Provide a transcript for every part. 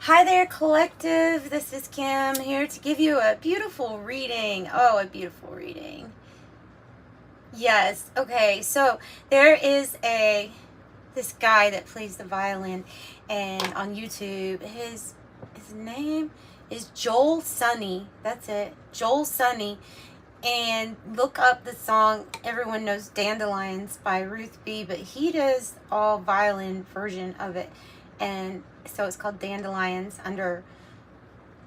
Hi there, collective. This is Kim here to give you a beautiful reading. Oh, a beautiful reading. Yes. Okay. So there is this guy that plays the violin, and on YouTube, his name is Joel Sunny. That's it, Joel Sunny. And look up the song. Everyone knows "Dandelions" by Ruth B, but he does all violin version of it, and so it's called "Dandelions" under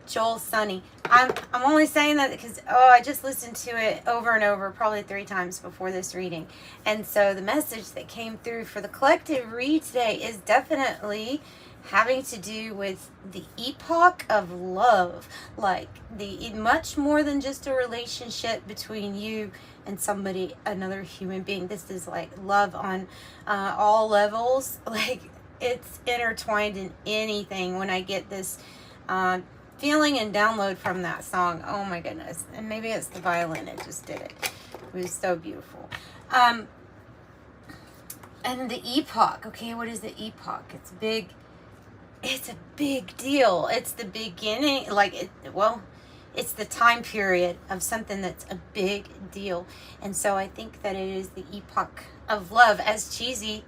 Joel Sunny. I'm only saying that because I just listened to it over and over, probably 3 times before this reading, and so the message that came through for the collective read today is definitely having to do with the epoch of love, like the much more than just a relationship between you and somebody, another human being. This is like love on all levels. Like it's intertwined in anything. When I get this feeling and download from that song, oh my goodness. And maybe it's the violin, it just did it. It was so beautiful. And the epoch, okay, what is the epoch? It's big. It's a big deal. It's the beginning, it's the time period of something that's a big deal. And so I think that it is the epoch of love. As cheesy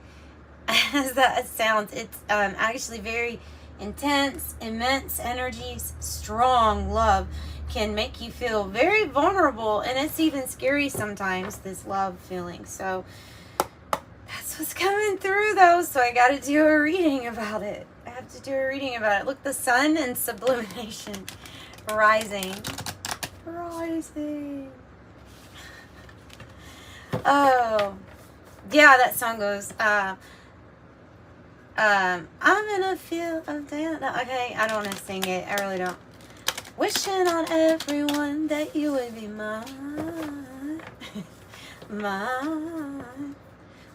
as that sounds, it's actually very intense, immense energies, strong love can make you feel very vulnerable, and it's even scary sometimes, this love feeling. So that's what's coming through, though, so I gotta do a reading about it. I have to do a reading about it. Look, the sun and sublimation rising. Oh, yeah, that song goes, I'm in a field of dance. Okay, I don't want to sing it. I really don't. Wishing on everyone that you would be mine. Mine.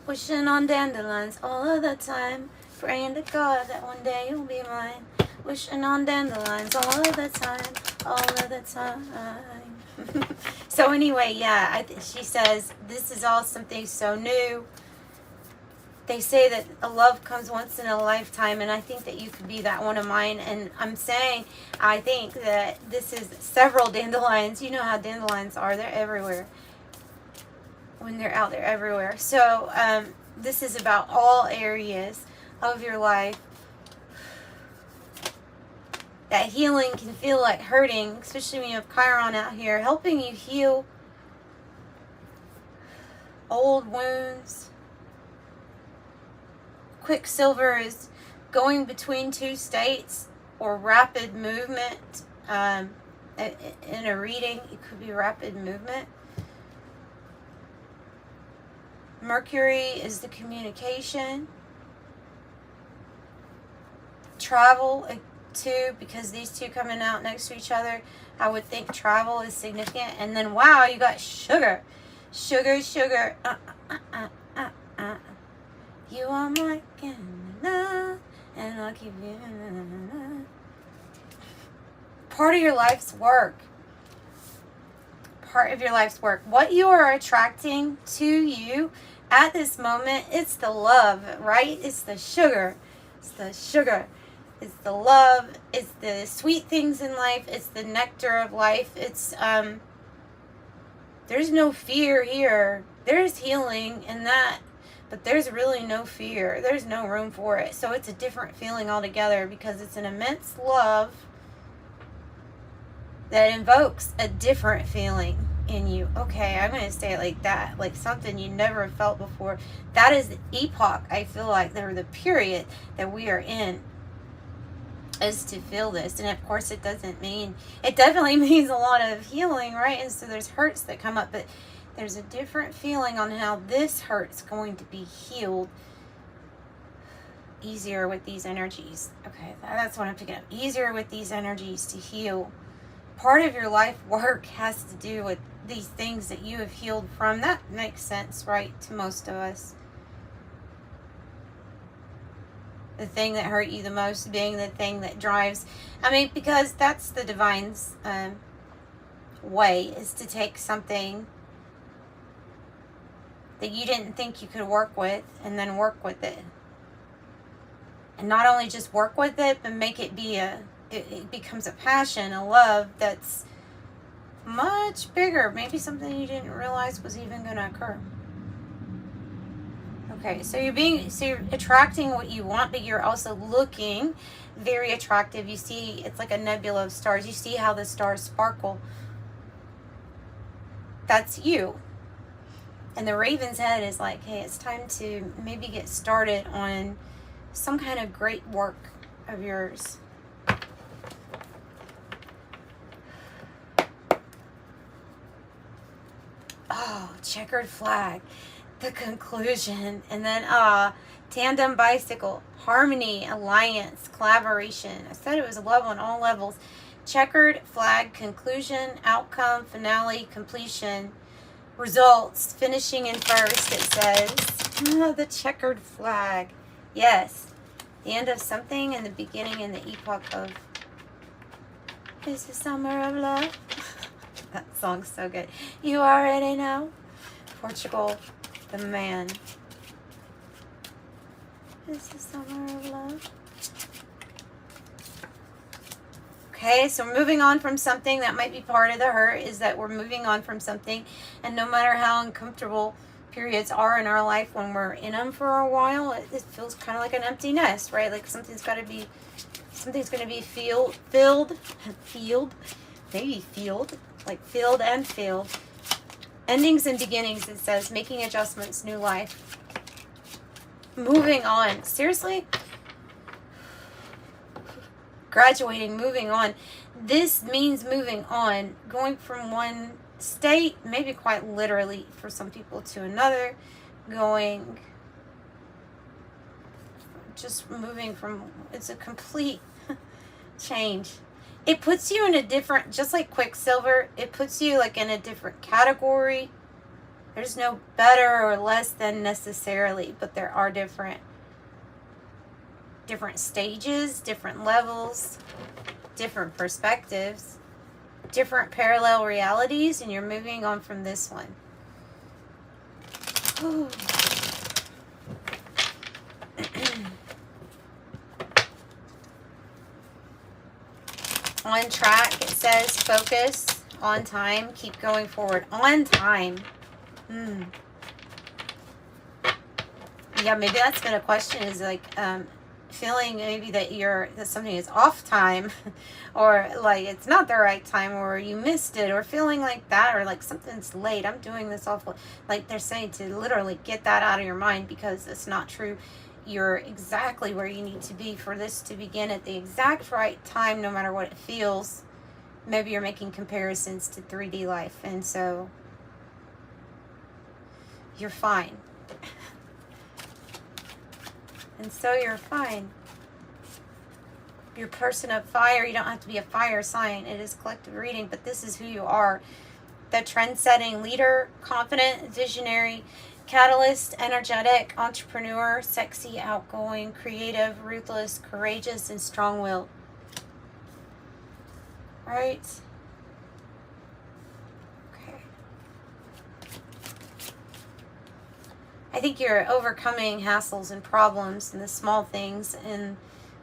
Wishing on dandelions all of the time. Praying to God that one day you'll be mine. Wishing on dandelions all of the time. All of the time. So anyway, yeah, she says this is all something so new. They say that a love comes once in a lifetime, and I think that you could be that one of mine. And I'm saying, I think that this is several dandelions. You know how dandelions are. They're everywhere. When they're out there, everywhere. So this is about all areas of your life. That healing can feel like hurting, especially when you have Chiron out here, helping you heal old wounds. Quicksilver is going between 2 states or rapid movement. In a reading, it could be rapid movement. Mercury is the communication. Travel, too, because these two coming out next to each other, I would think travel is significant. And then, wow, you got sugar. Sugar. You are my canna, and I'll keep you. Part of your life's work. Part of your life's work. What you are attracting to you at this moment, it's the love, right? It's the sugar. It's the sugar. It's the love. It's the sweet things in life. It's the nectar of life. It's, there's no fear here. There's healing in that. But there's really no fear. There's no room for it. So it's a different feeling altogether because it's an immense love that invokes a different feeling in you. Okay, I'm going to say it like that. Like something you never felt before. That is the epoch, I feel like, or the period that we are in, is to feel this. And of course it definitely means a lot of healing, right? And so there's hurts that come up, but there's a different feeling on how this hurt's going to be healed easier with these energies. Okay, that's what I'm picking up. Easier with these energies to heal. Part of your life work has to do with these things that you have healed from. That makes sense, right, to most of us. The thing that hurt you the most being the thing that drives. Because that's the divine's way, is to take something that you didn't think you could work with and then work with it. And not only just work with it, but make it be it becomes a passion, a love that's much bigger. Maybe something you didn't realize was even going to occur. Okay, so you're attracting what you want, but you're also looking very attractive. You see, it's like a nebula of stars. You see how the stars sparkle. That's you. And the raven's head is like, hey, it's time to maybe get started on some kind of great work of yours. Oh, checkered flag, the conclusion, and then tandem bicycle, harmony, alliance, collaboration. I said it was love on all levels. Checkered flag, conclusion, outcome, finale, completion, results, finishing in first, it says. The checkered flag. Yes, the end of something and the beginning and the epoch of. It's the summer of love. That song's so good. You already know. Portugal, the man. It's the summer of love. Okay, so we're moving on from something that might be part of the hurt, is that we're moving on from something, and no matter how uncomfortable periods are in our life, when we're in them for a while, it feels kind of like an empty nest, right? Like something's going to be filled, like filled and filled. Endings and beginnings, it says, making adjustments, new life. Moving on. Seriously? Graduating, moving on. This means moving on, going from one state, maybe quite literally for some people, to another, just moving from, it's a complete change. It puts you in a different, just like Quicksilver, it puts you like in a different category. There's no better or less than necessarily, but there are different stages, different levels, different perspectives, different parallel realities, and you're moving on from this one. On track, it says, focus, on time, keep going forward. On time. Yeah, maybe that's been a question, is like feeling maybe that something is off time, or like it's not the right time, or you missed it, or feeling like that, or like something's late. I'm doing this awful. Like they're saying to literally get that out of your mind, because it's not true. You're exactly where you need to be for this to begin at the exact right time, no matter what it feels. Maybe you're making comparisons to 3D life, and so you're fine. And so you're fine. You're a person of fire. You don't have to be a fire sign. It is collective reading, but this is who you are. The trend-setting leader, confident, visionary, catalyst, energetic, entrepreneur, sexy, outgoing, creative, ruthless, courageous, and strong-willed. Right? Okay. I think you're overcoming hassles and problems and the small things in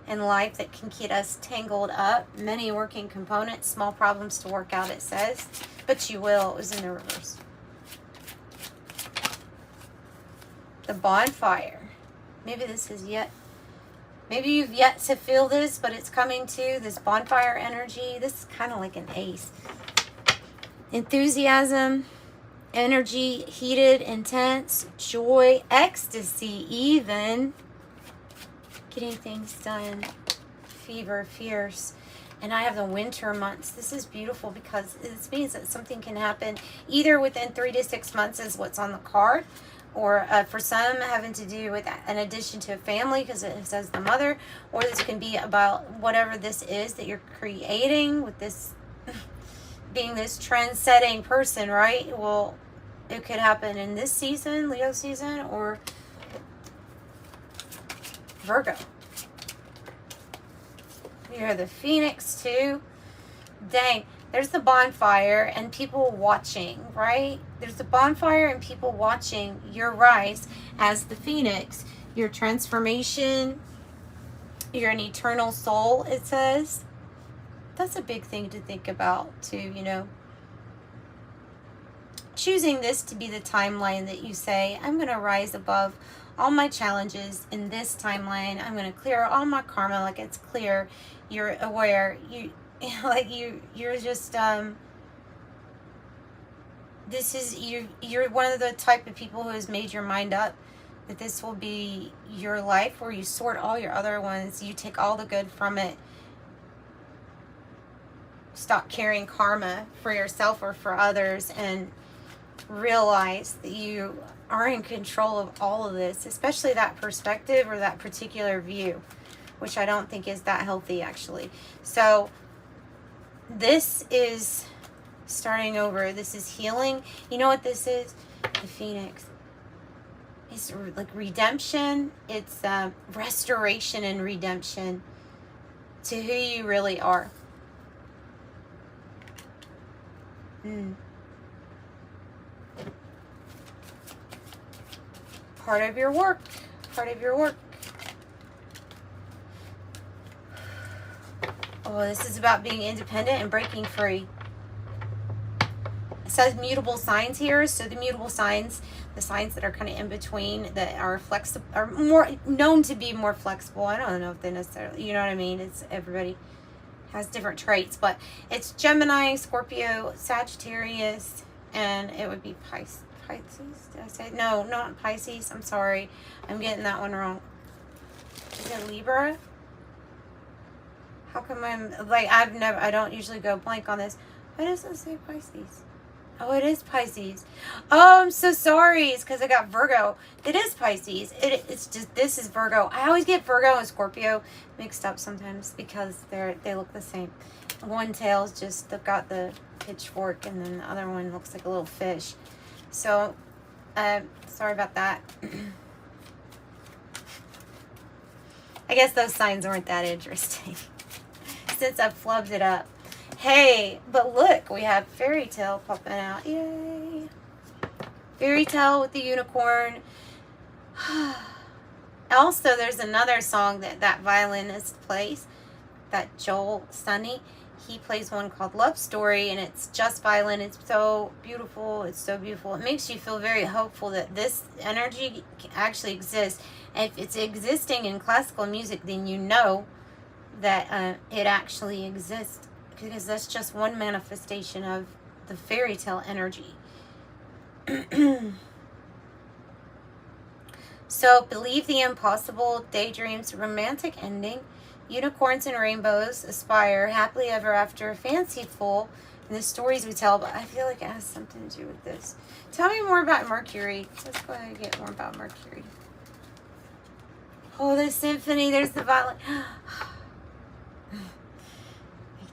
life that can get us tangled up. Many working components, small problems to work out, it says. But you will. It was in the reverse. The bonfire. Maybe you've yet to feel this, but it's coming to this bonfire energy. This is kind of like an ace. Enthusiasm, energy, heated, intense, joy, ecstasy, even. Getting things done. Fever, fierce. And I have the winter months. This is beautiful because this means that something can happen either within 3 to 6 months, is what's on the card, or for some having to do with an addition to a family, because it says the mother, or this can be about whatever this is that you're creating with this being this trend-setting person, right? Well, it could happen in this season, Leo season, or Virgo. You're the Phoenix too. Dang, there's the bonfire and people watching, right? There's the bonfire and people watching your rise as the Phoenix, your transformation, You're an eternal soul, it says. That's a big thing to think about, too, you know. Choosing this to be the timeline that you say, I'm going to rise above all my challenges in this timeline. I'm going to clear all my karma like it's clear. You're aware. You're just, you're one of the type of people who has made your mind up that this will be your life where you sort all your other ones. You take all the good from it. Stop carrying karma for yourself or for others and realize that you are in control of all of this, especially that perspective or that particular view, which I don't think is that healthy, actually. So this is starting over. This is healing. You know what this is? The Phoenix. It's like redemption. It's restoration and redemption to who you really are. Part of your work. Part of your work. Oh, this is about being independent and breaking free. It says mutable signs here. So the mutable signs, the signs that are kind of in between, that are flexible, are more known to be more flexible. I don't know if they necessarily, you know what I mean? It's everybody has different traits, but it's Gemini, Scorpio, Sagittarius, and it would be Pisces. Did I say? No, not Pisces. I'm sorry. I'm getting that one wrong. Is it Libra? How come I don't usually go blank on this. Why does it say Pisces? Oh, it is Pisces. Oh, I'm so sorry. It's because I got Virgo. It is Pisces. It's just, this is Virgo. I always get Virgo and Scorpio mixed up sometimes because they look the same. One tail's just, they've got the pitchfork, and then the other one looks like a little fish. So, sorry about that. I guess those signs weren't that interesting since I flubbed it up. Hey, but look, we have Fairy Tale popping out. Yay. Fairy Tale with the unicorn. Also, there's another song that violinist plays, that Joel Sonny. He plays one called Love Story, and it's just violin. It's so beautiful. It's so beautiful. It makes you feel very hopeful that this energy actually exists. And if it's existing in classical music, then you know that it actually exists, because that's just one manifestation of the fairy tale energy. So, believe the impossible, daydreams, romantic ending, unicorns and rainbows, aspire, happily ever after, fanciful, and the stories we tell. But I feel like it has something to do with this. Tell me more about Mercury. Let's go ahead and get more about Mercury. Oh, the symphony. There's the violin.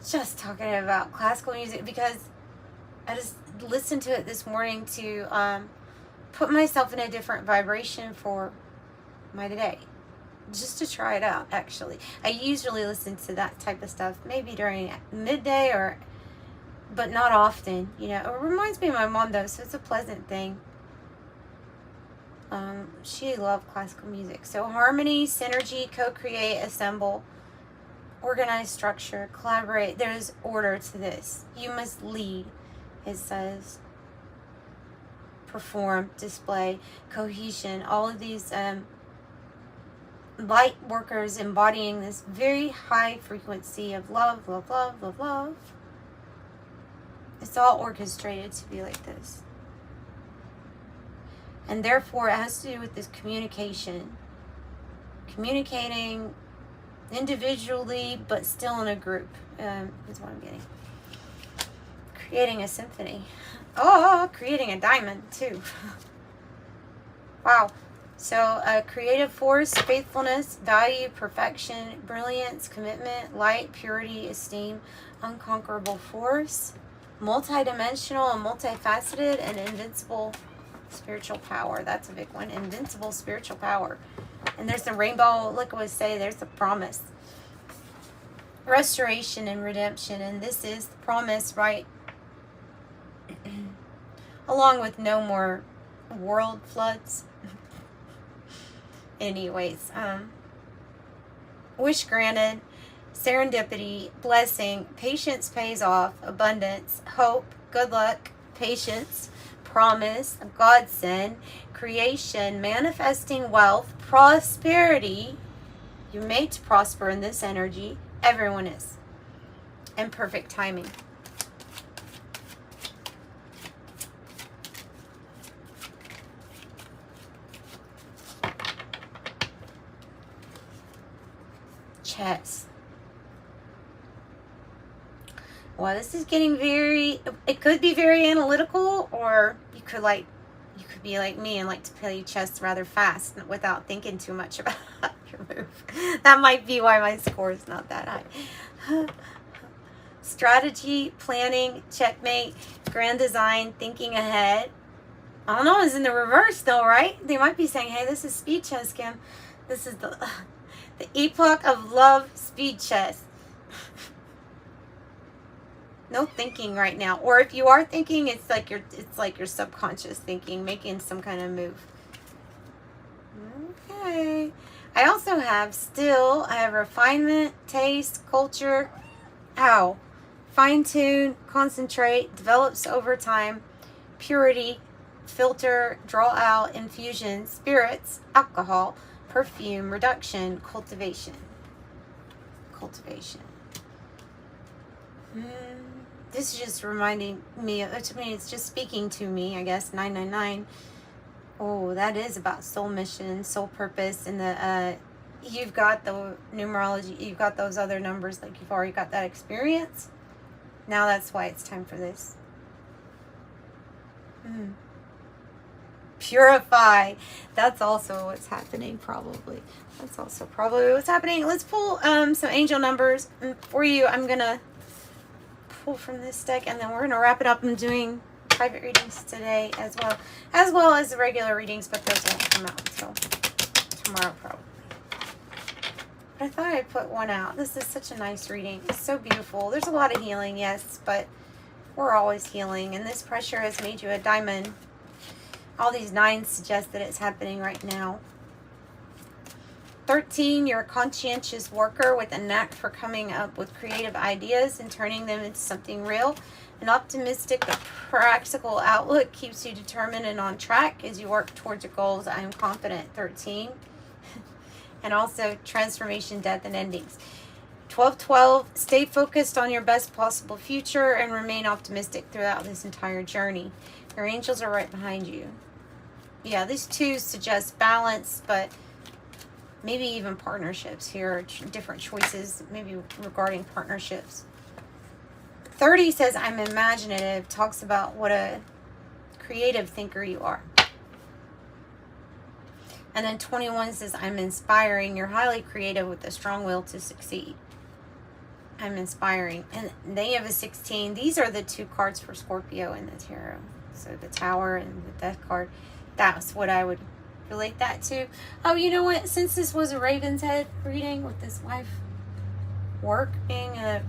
Just talking about classical music because I just listened to it this morning to put myself in a different vibration for my day, just to try it out. Actually, I usually listen to that type of stuff maybe during midday, but not often. You know, it reminds me of my mom though, so it's a pleasant thing. She loved classical music. So harmony, synergy, co-create, assemble, organize, structure, collaborate. There's order to this. You must lead, it says. Perform, display, cohesion. All of these light workers embodying this very high frequency of love, love, love, love, love. It's all orchestrated to be like this. And therefore, it has to do with this communication. Communicating individually, but still in a group, is what I'm getting. Creating a symphony. Oh, creating a diamond, too. Wow. So, creative force, faithfulness, value, perfection, brilliance, commitment, light, purity, esteem, unconquerable force, multidimensional and multifaceted, and invincible spiritual power. That's a big one. Invincible spiritual power. And there's the rainbow. Look what I say. There's the promise. Restoration and redemption. And this is the promise, right? Along with no more world floods. Anyways, wish granted, serendipity, blessing, patience pays off, abundance, hope, good luck, patience, promise, godsend, creation, manifesting wealth, prosperity. You're made to prosper in this energy. Everyone is. And perfect timing. Chess. Well, this is getting very, it could be very analytical, or you could be like me and like to play chess rather fast without thinking too much about your move. That might be why my score is not that high. Strategy, planning, checkmate, grand design, thinking ahead. I don't know, it's in the reverse though, right? They might be saying, hey, this is speed chess, Kim. This is the epoch of love, speed chess. No thinking right now. Or if you are thinking, it's like your subconscious thinking, making some kind of move. Okay. I also have I have refinement, taste, culture. Ow. Fine tune, concentrate, develops over time, purity, filter, draw out, infusion, spirits, alcohol, perfume, reduction, cultivation. Cultivation. This is just reminding me, it's just speaking to me, I guess, 999. Oh, that is about soul mission, soul purpose, and you've got the numerology, you've got those other numbers, like you've already got that experience. Now that's why it's time for this. Purify. That's also what's happening, probably. That's also probably what's happening. Let's pull some angel numbers for you. I'm going to pull from this deck, and then we're going to wrap it up. I'm doing private readings today as well as the regular readings, but those won't come out until tomorrow probably. But I thought I'd put one out. This is such a nice reading. It's so beautiful. There's a lot of healing, yes, but we're always healing, and this pressure has made you a diamond. All these 9s suggest that it's happening right now. 13, you're a conscientious worker with a knack for coming up with creative ideas and turning them into something real. An optimistic but practical outlook keeps you determined and on track as you work towards your goals. I am confident. 13. And also transformation, death, and endings. 12-12, stay focused on your best possible future and remain optimistic throughout this entire journey. Your angels are right behind you. Yeah, these 2s suggest balance, but maybe even partnerships here, different choices, maybe regarding partnerships. 30 says, I'm imaginative, talks about what a creative thinker you are. And then 21 says, I'm inspiring. You're highly creative with a strong will to succeed. I'm inspiring. And they have a 16. These are the 2 cards for Scorpio in the tarot. So the Tower and the Death card. That's what I would relate that to. Oh, you know what? Since this was a Raven's Head reading with this life work being a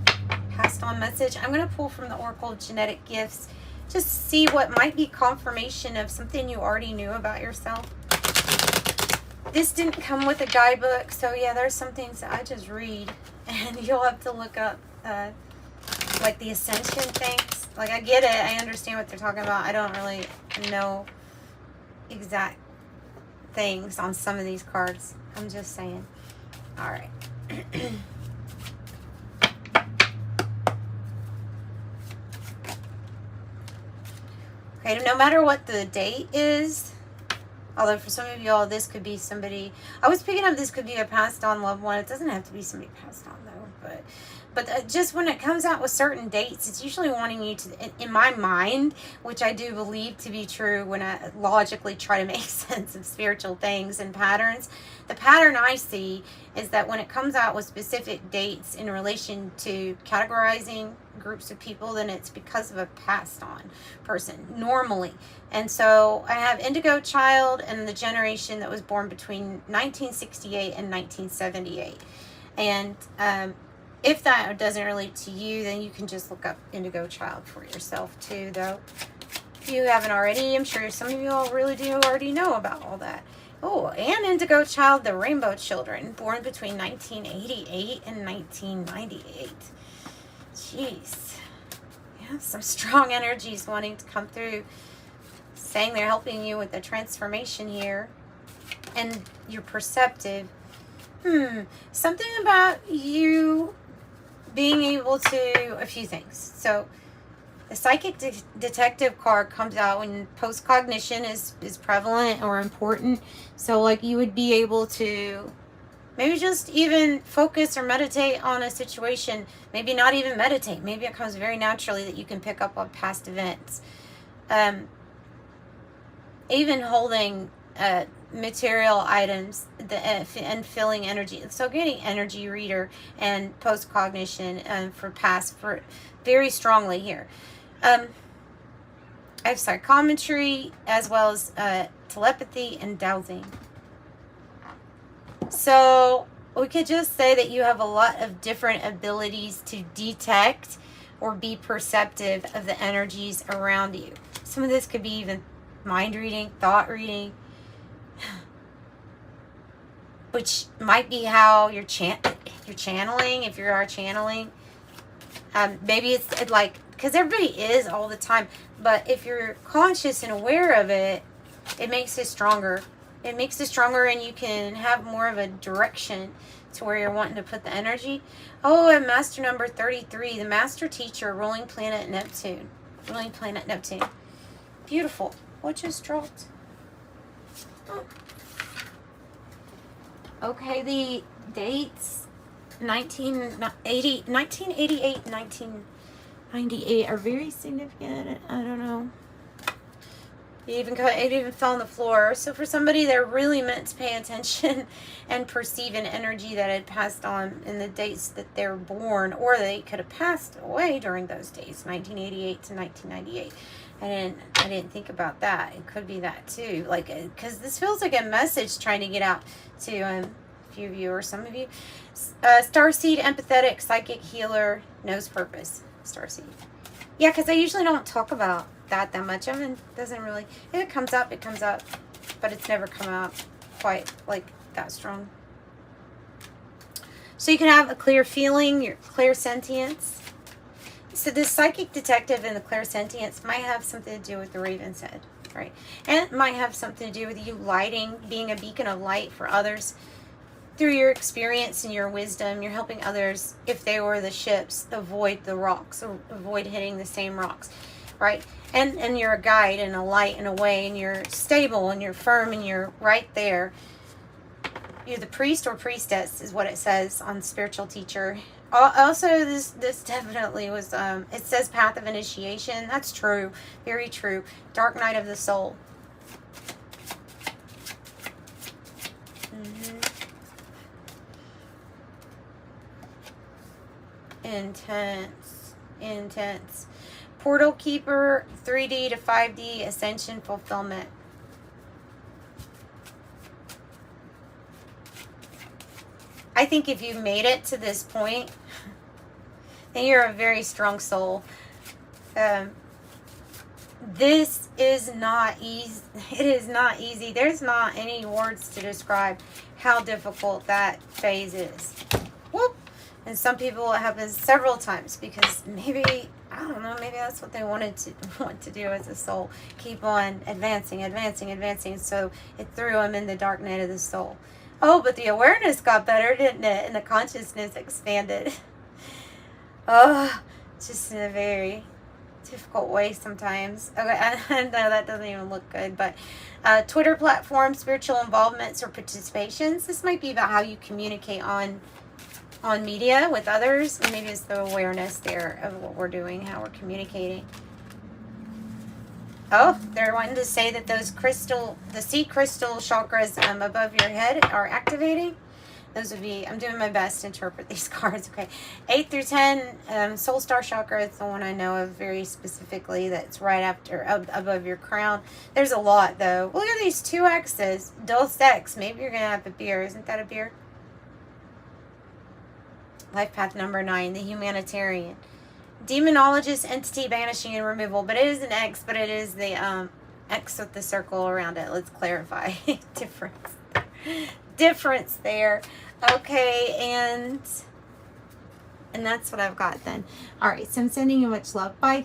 passed on message, I'm going to pull from the Oracle of Genetic Gifts. Just see what might be confirmation of something you already knew about yourself. This didn't come with a guidebook, so yeah, there's some things that I just read, and you'll have to look up, like the ascension things. Like, I get it, I understand what they're talking about. I don't really know exact things on some of these cards. I'm just saying. All right. Okay, no matter what the date is, although for some of y'all, this could be somebody, I was picking up this could be a passed on loved one. It doesn't have to be somebody passed on though, but just when it comes out with certain dates, it's usually wanting you to, in my mind, which I do believe to be true when I logically try to make sense of spiritual things and patterns, the pattern I see is that when it comes out with specific dates in relation to categorizing groups of people, then it's because of a passed on person normally. And so I have Indigo Child and the generation that was born between 1968 and 1978. And if that doesn't relate to you, then you can just look up Indigo Child for yourself too, though. If you haven't already, I'm sure some of you all really do already know about all that. Oh, and indigo child, the rainbow children, born between 1988 and 1998. Jeez. Yeah, some strong energies wanting to come through, saying they're helping you with the transformation here. And you're perceptive. Something about you being able to, a few things. So the psychic detective card comes out when post-cognition is prevalent or important. So like you would be able to maybe just even focus or meditate on a situation. Maybe not even meditate. Maybe it comes very naturally that you can pick up on past events. Even holding material items and feeling energy. So getting energy reader and post-cognition for past for very strongly here. I have psychometry as well as telepathy and dowsing. So we could just say that you have a lot of different abilities to detect or be perceptive of the energies around you. Some of this could be even mind reading, thought reading, which might be how you're channeling, if you are channeling. Maybe it's like, because everybody is all the time, but if you're conscious and aware of it, it makes it stronger. It makes it stronger, and you can have more of a direction to where you're wanting to put the energy. Oh, and master number 33, the master teacher, ruling planet Neptune. Ruling planet Neptune. Beautiful. What just dropped? Oh. Okay, the dates 1988, 1998 are very significant. I don't know. It even fell on the floor. So for somebody, they're really meant to pay attention and perceive an energy that had passed on in the dates that they were born, or they could have passed away during those days, 1988 to 1998. I didn't think about that. It could be that too. Like, because this feels like a message trying to get out to a few of you or some of you. Starseed, empathetic, psychic healer, knows purpose. Starseed. Yeah, because I usually don't talk about that much. I mean, it doesn't really. If it comes up, it comes up, but it's never come out quite like that strong. So you can have a clear feeling, your clairsentience. So this psychic detective and the clairsentience might have something to do with the Raven's Head, right? And it might have something to do with you lighting, being a beacon of light for others. Through your experience and your wisdom, you're helping others, if they were the ships, avoid the rocks, or avoid hitting the same rocks, right? And you're a guide and a light in a way, and you're stable and you're firm and you're right there. You're the priest or priestess is what it says on spiritual teacher. Also, this definitely was, it says path of initiation. That's true. Very true. Dark night of the soul. Intense. Portal keeper, 3D to 5D, ascension fulfillment. I think if you've made it to this point, then you're a very strong soul. This is not easy. It is not easy. There's not any words to describe how difficult that phase is. Whoop. And some people it happens several times because maybe, I don't know, maybe that's what they want to do as a soul. Keep on advancing. So it threw them in the dark night of the soul. Oh, but the awareness got better, didn't it? And the consciousness expanded. Oh, just in a very difficult way sometimes. Okay, I know that doesn't even look good, but Twitter platform, spiritual involvements or participations. This might be about how you communicate on media with others, and maybe it's the awareness there of what we're doing, how we're communicating. Oh, they're wanting to say that those the sea crystal chakras above your head are activating. Those would be, I'm doing my best to interpret these cards. Okay, 8 through 10, soul star chakra. It's the one I know of very specifically. That's right after, above your crown. There's a lot though. Look at these 2 X's. Dos Ex. Maybe you're gonna have a beer. Isn't that a beer? Life path number 9, the humanitarian. Demonologist, entity, banishing and removal. But it is an X, but it is the X with the circle around it. Let's clarify. Difference there. Okay, and that's what I've got then. All right, so I'm sending you much love. Bye.